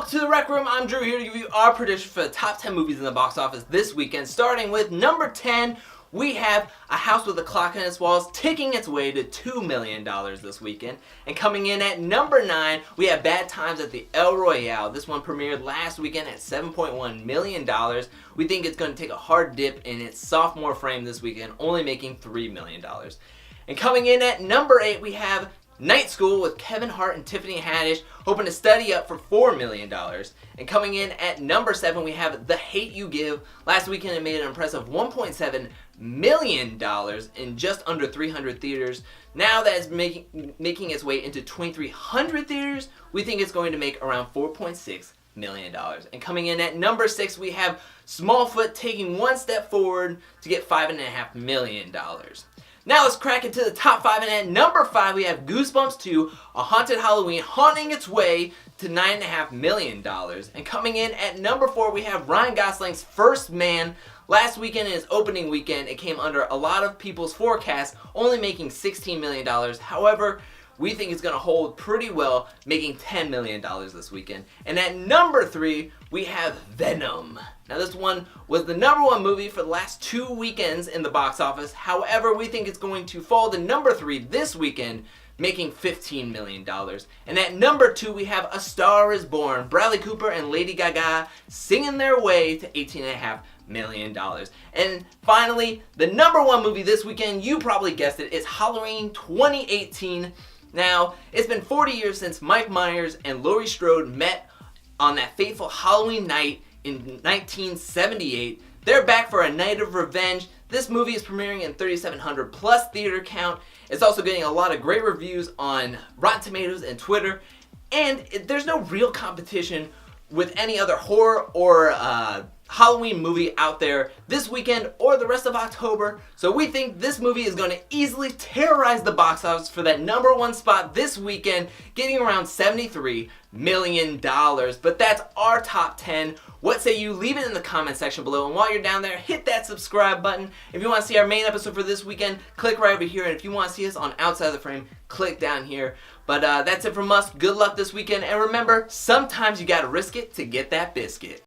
welcome to the Rec Room. I'm Drew here to give you our prediction for the top 10 movies in the box office this weekend. Starting with number 10, we have A House with a Clock in Its Walls ticking its way to $2 million this weekend. And coming in at number 9, we have Bad Times at the El Royale. This one premiered last weekend at $7.1 million. We think it's going to take a hard dip in its sophomore frame this weekend, only making $3 million. And coming in at number 8, we have Night School with Kevin Hart and Tiffany Haddish, hoping to study up for $4 million. And coming in at number 7, we have The Hate U Give. Last weekend it made an impressive $1.7 million in just under 300 theaters. Now that it's making its way into 2,300 theaters, we think it's going to make around $4.6 million. And coming in at number 6, we have Smallfoot taking one step forward to get $5.5 million. Now let's crack into the top 5, and at number 5 we have Goosebumps 2, A Haunted Halloween, haunting its way to $9.5 million. And coming in at number 4 we have Ryan Gosling's First Man. Last weekend, in its opening weekend, it came under a lot of people's forecasts, only making $16 million. However, we think it's going to hold pretty well, making $10 million this weekend. And at number 3, we have Venom. Now this one was the number 1 movie for the last 2 weekends in the box office. However, we think it's going to fall to number 3 this weekend, making $15 million. And at number 2, we have A Star Is Born. Bradley Cooper and Lady Gaga singing their way to $18.5 million. And finally, the number 1 movie this weekend, you probably guessed it, is Halloween 2018. Now, it's been 40 years since Mike Meyers and Laurie Strode met on that fateful Halloween night in 1978. They're back for a night of revenge. This movie is premiering in 3,700 plus theater count. It's also getting a lot of great reviews on Rotten Tomatoes and Twitter. And there's no real competition with any other horror or Halloween movie out there this weekend or the rest of October. So we think this movie is going to easily terrorize the box office for that number 1 spot this weekend, getting around $73 million. But that's our top 10. What say you? Leave it in the comment section below. And while you're down there, hit that subscribe button. If you want to see our main episode for this weekend, click right over here. And if you want to see us on Outside of the Frame, click down here. But that's it from us. Good luck this weekend. And remember, sometimes you got to risk it to get that biscuit.